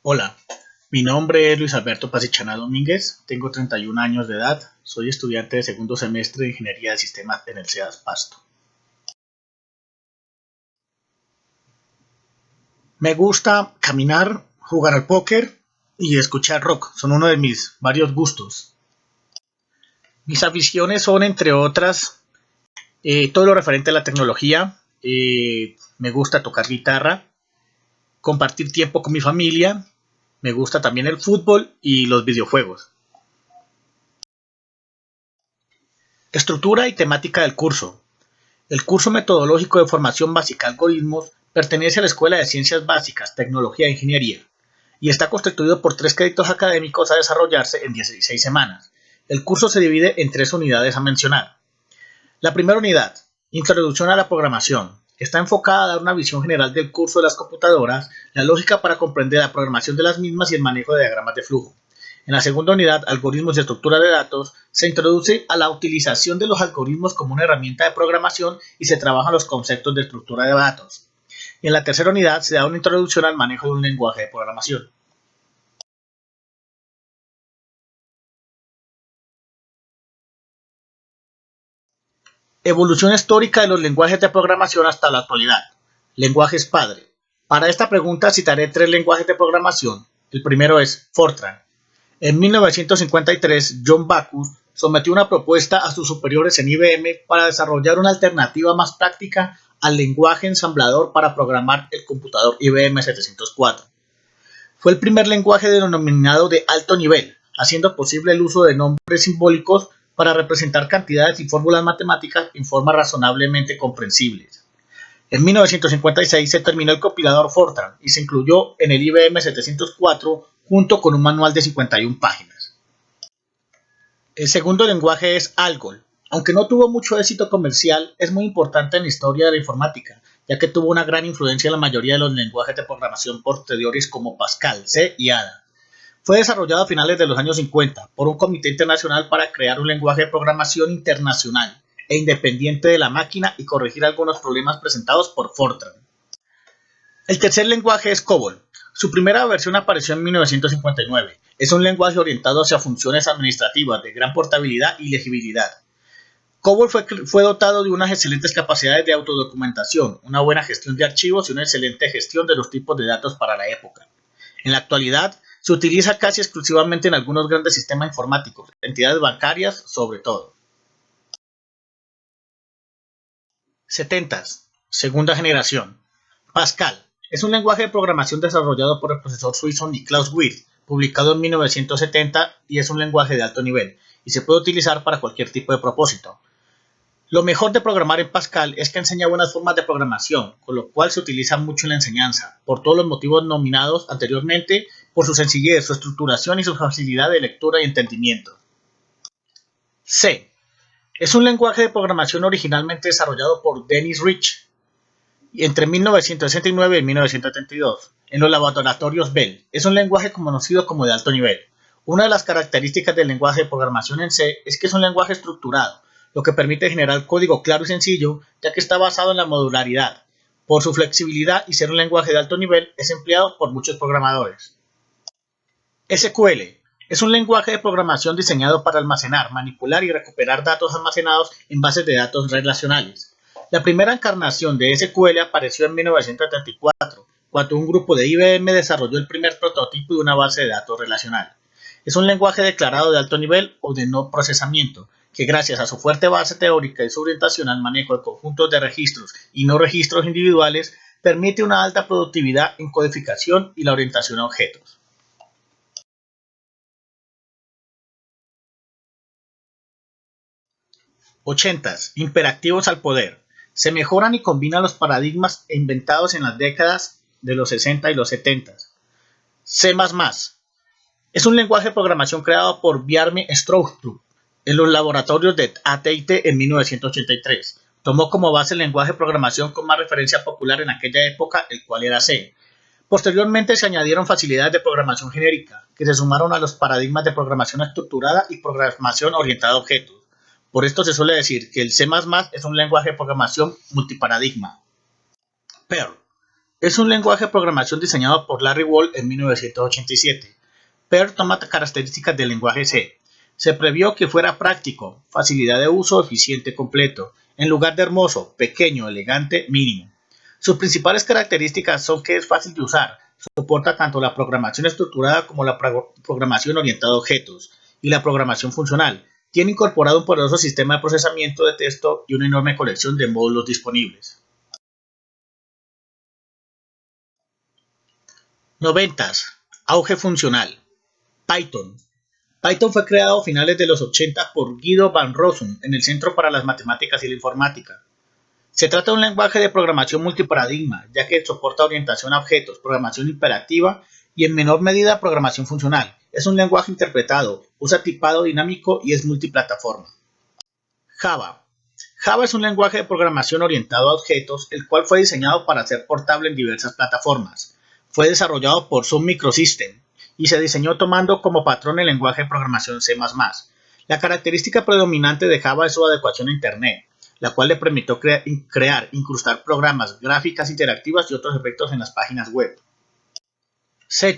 Hola, mi nombre es Luis Alberto Pasichana Domínguez, tengo 31 años de edad, soy estudiante de segundo semestre de Ingeniería de Sistemas en el CEAS Pasto. Me gusta caminar, jugar al póker y escuchar rock, son uno de mis varios gustos. Mis aficiones son, entre otras, todo lo referente a la tecnología, me gusta tocar guitarra, compartir tiempo con mi familia, me gusta también el fútbol y los videojuegos. Estructura y temática del curso. El curso metodológico de formación básica Algoritmos pertenece a la Escuela de Ciencias Básicas, Tecnología e Ingeniería y está constituido por 3 créditos académicos a desarrollarse en 16 semanas. El curso se divide en 3 unidades a mencionar. La primera unidad, Introducción a la Programación, está enfocada a dar una visión general del curso de las computadoras, la lógica para comprender la programación de las mismas y el manejo de diagramas de flujo. En la segunda unidad, Algoritmos y estructura de datos, se introduce a la utilización de los algoritmos como una herramienta de programación y se trabajan los conceptos de estructura de datos. Y en la tercera unidad se da una introducción al manejo de un lenguaje de programación. Evolución histórica de los lenguajes de programación hasta la actualidad. Lenguajes padre. Para esta pregunta citaré 3 lenguajes de programación. El primero es Fortran. En 1953, John Backus sometió una propuesta a sus superiores en IBM para desarrollar una alternativa más práctica al lenguaje ensamblador para programar el computador IBM 704. Fue el primer lenguaje denominado de alto nivel, haciendo posible el uso de nombres simbólicos para representar cantidades y fórmulas matemáticas en forma razonablemente comprensibles. En 1956 se terminó el compilador Fortran y se incluyó en el IBM 704 junto con un manual de 51 páginas. El segundo lenguaje es Algol. Aunque no tuvo mucho éxito comercial, es muy importante en la historia de la informática, ya que tuvo una gran influencia en la mayoría de los lenguajes de programación posteriores como Pascal, C y Ada. Fue desarrollado a finales de los años 50 por un comité internacional para crear un lenguaje de programación internacional e independiente de la máquina y corregir algunos problemas presentados por Fortran. El tercer lenguaje es COBOL. Su primera versión apareció en 1959. Es un lenguaje orientado hacia funciones administrativas de gran portabilidad y legibilidad. COBOL fue dotado de unas excelentes capacidades de autodocumentación, una buena gestión de archivos y una excelente gestión de los tipos de datos para la época. En la actualidad, se utiliza casi exclusivamente en algunos grandes sistemas informáticos, entidades bancarias sobre todo. 70. Segunda generación. Pascal. Es un lenguaje de programación desarrollado por el profesor suizo Niklaus Wirth, publicado en 1970 y es un lenguaje de alto nivel y se puede utilizar para cualquier tipo de propósito. Lo mejor de programar en Pascal es que enseña buenas formas de programación, con lo cual se utiliza mucho en la enseñanza, por todos los motivos nominados anteriormente, por su sencillez, su estructuración y su facilidad de lectura y entendimiento. C. Es un lenguaje de programación originalmente desarrollado por Dennis Rich entre 1969 y 1972 en los laboratorios Bell. Es un lenguaje conocido como de alto nivel. Una de las características del lenguaje de programación en C es que es un lenguaje estructurado, lo que permite generar código claro y sencillo, ya que está basado en la modularidad. Por su flexibilidad y ser un lenguaje de alto nivel, es empleado por muchos programadores. SQL es un lenguaje de programación diseñado para almacenar, manipular y recuperar datos almacenados en bases de datos relacionales. La primera encarnación de SQL apareció en 1934, cuando un grupo de IBM desarrolló el primer prototipo de una base de datos relacional. Es un lenguaje declarado de alto nivel o de no procesamiento, que gracias a su fuerte base teórica y su orientación al manejo de conjuntos de registros y no registros individuales, permite una alta productividad en codificación y la orientación a objetos. 80. Imperativos al poder. Se mejoran y combinan los paradigmas inventados en las décadas de los 60 y los 70. C++. Es un lenguaje de programación creado por Bjarne Stroustrup en los laboratorios de AT&T en 1983. Tomó como base el lenguaje de programación con más referencia popular en aquella época, el cual era C. Posteriormente se añadieron facilidades de programación genérica, que se sumaron a los paradigmas de programación estructurada y programación orientada a objetos. Por esto se suele decir que el C++ es un lenguaje de programación multiparadigma. Perl. es un lenguaje de programación diseñado por Larry Wall en 1987. Perl toma características del lenguaje C. Se previó que fuera práctico, facilidad de uso, eficiente, completo, en lugar de hermoso, pequeño, elegante, mínimo. Sus principales características son que es fácil de usar, soporta tanto la programación estructurada como la programación orientada a objetos y la programación funcional. Tiene incorporado un poderoso sistema de procesamiento de texto y una enorme colección de módulos disponibles. 90. Auge funcional. Python. Python fue creado a finales de los 80 por Guido van Rossum en el Centro para las Matemáticas y la Informática. Se trata de un lenguaje de programación multiparadigma, ya que soporta orientación a objetos, programación imperativa y en menor medida programación funcional. Es un lenguaje interpretado, usa tipado dinámico y es multiplataforma. Java. Java es un lenguaje de programación orientado a objetos, el cual fue diseñado para ser portable en diversas plataformas. Fue desarrollado por Sun Microsystems y se diseñó tomando como patrón el lenguaje de programación C++. La característica predominante de Java es su adecuación a Internet, la cual le permitió incrustar programas, gráficas interactivas y otros efectos en las páginas web. C#.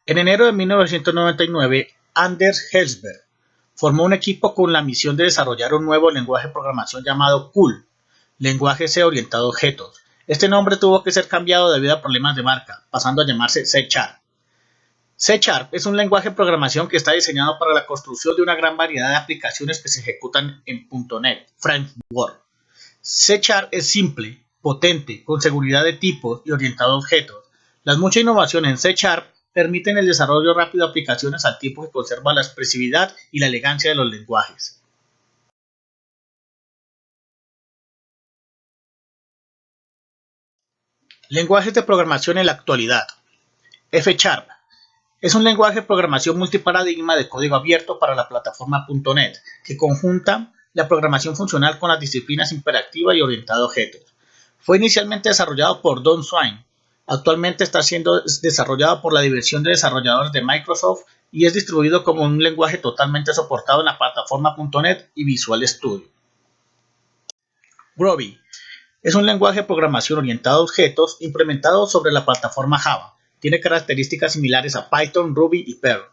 En enero de 1999, Anders Hellsberg formó un equipo con la misión de desarrollar un nuevo lenguaje de programación llamado COOL, lenguaje C orientado a objetos. Este nombre tuvo que ser cambiado debido a problemas de marca, pasando a llamarse C#. C# es un lenguaje de programación que está diseñado para la construcción de una gran variedad de aplicaciones que se ejecutan en .NET Framework. C# es simple, potente, con seguridad de tipos y orientado a objetos. Las muchas innovaciones en C# permiten el desarrollo rápido de aplicaciones al tiempo que conserva la expresividad y la elegancia de los lenguajes. Lenguajes de programación en la actualidad. F# es un lenguaje de programación multiparadigma de código abierto para la plataforma .NET, que conjunta la programación funcional con las disciplinas imperativa y orientada a objetos. Fue inicialmente desarrollado por Don Swain. Actualmente está siendo desarrollado por la división de desarrolladores de Microsoft y es distribuido como un lenguaje totalmente soportado en la plataforma .NET y Visual Studio. Groovy es un lenguaje de programación orientado a objetos implementado sobre la plataforma Java. Tiene características similares a Python, Ruby y Perl.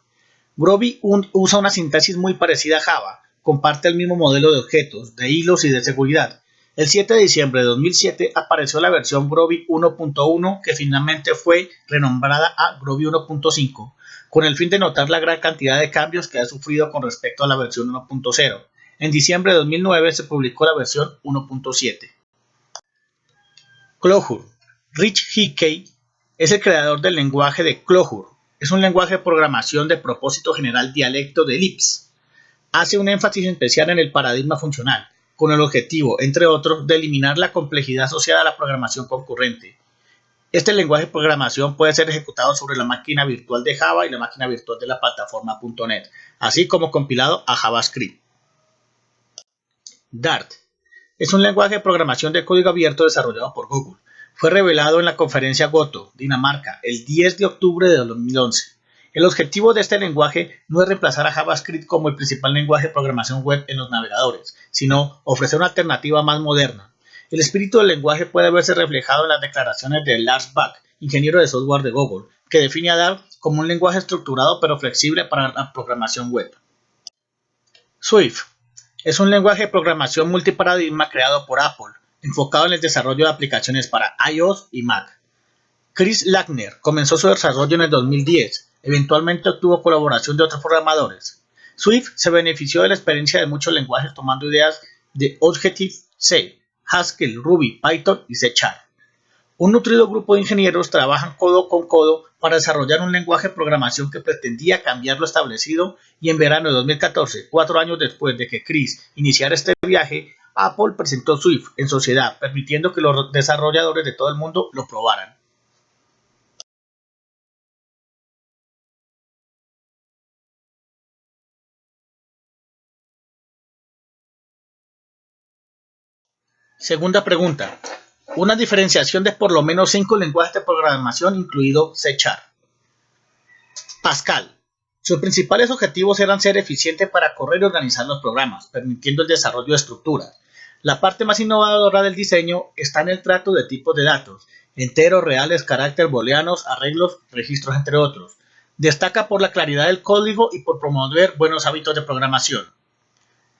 Groovy usa una sintaxis muy parecida a Java, comparte el mismo modelo de objetos, de hilos y de seguridad. El 7 de diciembre de 2007 apareció la versión Groovy 1.1 que finalmente fue renombrada a Groovy 1.5, con el fin de notar la gran cantidad de cambios que ha sufrido con respecto a la versión 1.0. En diciembre de 2009 se publicó la versión 1.7. Clojure. Rich Hickey es el creador del lenguaje de Clojure. Es un lenguaje de programación de propósito general dialecto de Lisp. Hace un énfasis especial en el paradigma funcional, con el objetivo, entre otros, de eliminar la complejidad asociada a la programación concurrente. Este lenguaje de programación puede ser ejecutado sobre la máquina virtual de Java y la máquina virtual de la plataforma .NET, así como compilado a JavaScript. Dart es un lenguaje de programación de código abierto desarrollado por Google. Fue revelado en la conferencia Goto, Dinamarca, el 10 de octubre de 2011. El objetivo de este lenguaje no es reemplazar a JavaScript como el principal lenguaje de programación web en los navegadores, sino ofrecer una alternativa más moderna. El espíritu del lenguaje puede verse reflejado en las declaraciones de Lars Bak, ingeniero de software de Google, que define a Dart como un lenguaje estructurado pero flexible para la programación web. Swift es un lenguaje de programación multiparadigma creado por Apple, enfocado en el desarrollo de aplicaciones para iOS y Mac. Chris Lackner comenzó su desarrollo en el 2010, eventualmente obtuvo colaboración de otros programadores. Swift se benefició de la experiencia de muchos lenguajes tomando ideas de Objective-C, Haskell, Ruby, Python y C#. Un nutrido grupo de ingenieros trabajan codo con codo para desarrollar un lenguaje de programación que pretendía cambiar lo establecido y en verano de 2014, 4 años después de que Chris iniciara este viaje, Apple presentó Swift en sociedad, permitiendo que los desarrolladores de todo el mundo lo probaran. Segunda pregunta. Una diferenciación de por lo menos 5 lenguajes de programación, incluido C#. Pascal. Sus principales objetivos eran ser eficiente para correr y organizar los programas, permitiendo el desarrollo de estructuras. La parte más innovadora del diseño está en el trato de tipos de datos. enteros, reales, carácter, booleanos, arreglos, registros, entre otros. Destaca por la claridad del código y por promover buenos hábitos de programación.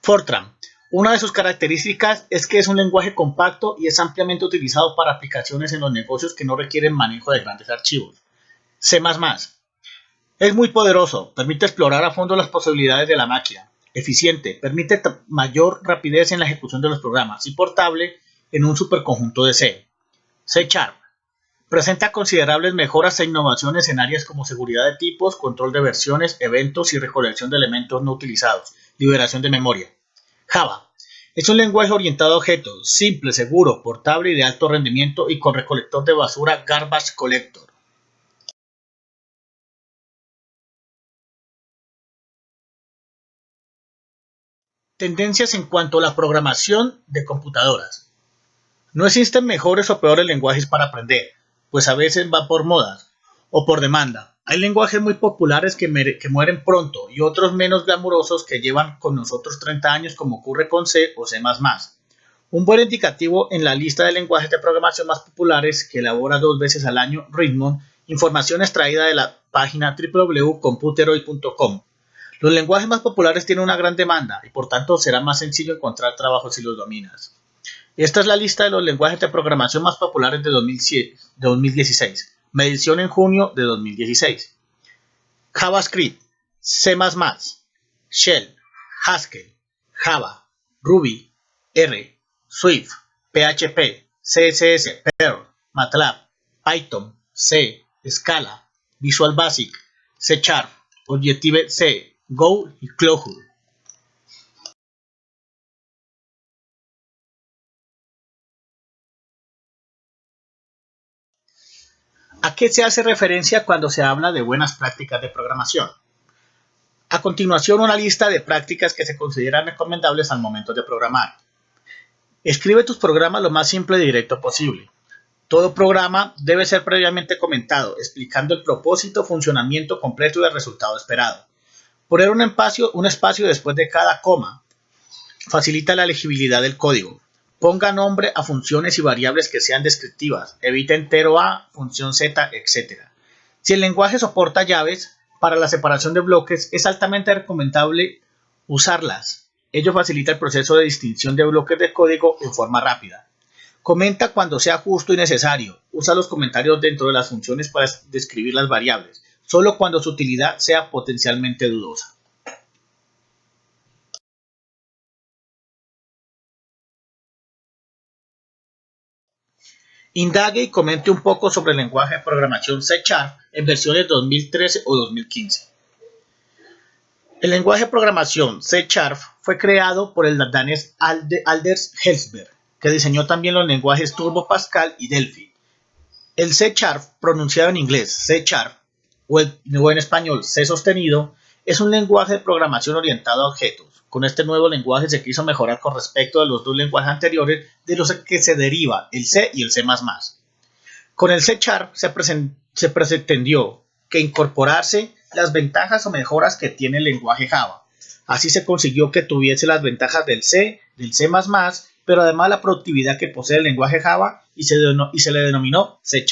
Fortran. Una de sus características es que es un lenguaje compacto y es ampliamente utilizado para aplicaciones en los negocios que no requieren manejo de grandes archivos. C++. Es muy poderoso, permite explorar a fondo las posibilidades de la máquina. Eficiente, permite mayor rapidez en la ejecución de los programas y portable en un superconjunto de C. C#. Presenta considerables mejoras e innovaciones en áreas como seguridad de tipos, control de versiones, eventos y recolección de elementos no utilizados, liberación de memoria. Java. Es un lenguaje orientado a objetos, simple, seguro, portable y de alto rendimiento y con recolector de basura Garbage Collector. Tendencias en cuanto a la programación de computadoras. No existen mejores o peores lenguajes para aprender, pues a veces va por modas o por demanda. Hay lenguajes muy populares que mueren pronto y otros menos glamurosos que llevan con nosotros 30 años como ocurre con C o C++. Un buen indicativo en la lista de lenguajes de programación más populares que elabora 2 veces al año Redmond, información extraída de la página www.computeroid.com. Los lenguajes más populares tienen una gran demanda y por tanto será más sencillo encontrar trabajo si los dominas. Esta es la lista de los lenguajes de programación más populares de 2016, medición en junio de 2016. JavaScript, C++, Shell, Haskell, Java, Ruby, R, Swift, PHP, CSS, Perl, MATLAB, Python, C, Scala, Visual Basic, C#, Objective-C, Go y Clojure. ¿A qué se hace referencia cuando se habla de buenas prácticas de programación? A continuación, una lista de prácticas que se consideran recomendables al momento de programar. Escribe tus programas lo más simple y directo posible. Todo programa debe ser previamente comentado, explicando el propósito, funcionamiento completo y el resultado esperado. Poner un espacio después de cada coma facilita la legibilidad del código. Ponga nombre a funciones y variables que sean descriptivas. Evita entero A, función Z, etc. Si el lenguaje soporta llaves para la separación de bloques, es altamente recomendable usarlas. Ello facilita el proceso de distinción de bloques de código en forma rápida. Comenta cuando sea justo y necesario. Usa los comentarios dentro de las funciones para describir las variables, solo cuando su utilidad sea potencialmente dudosa. Indague y comente un poco sobre el lenguaje de programación C# en versiones 2013 o 2015. El lenguaje de programación C# fue creado por el danés Anders Hellsberg, que diseñó también los lenguajes Turbo Pascal y Delphi. El C#, pronunciado en inglés C# o en español C sostenido, es un lenguaje de programación orientado a objetos. Con este nuevo lenguaje se quiso mejorar con respecto a los dos lenguajes anteriores de los que se deriva el C y el C++. Con el C# se pretendió que incorporase las ventajas o mejoras que tiene el lenguaje Java. Así se consiguió que tuviese las ventajas del C, pero además la productividad que posee el lenguaje Java y se le denominó C#.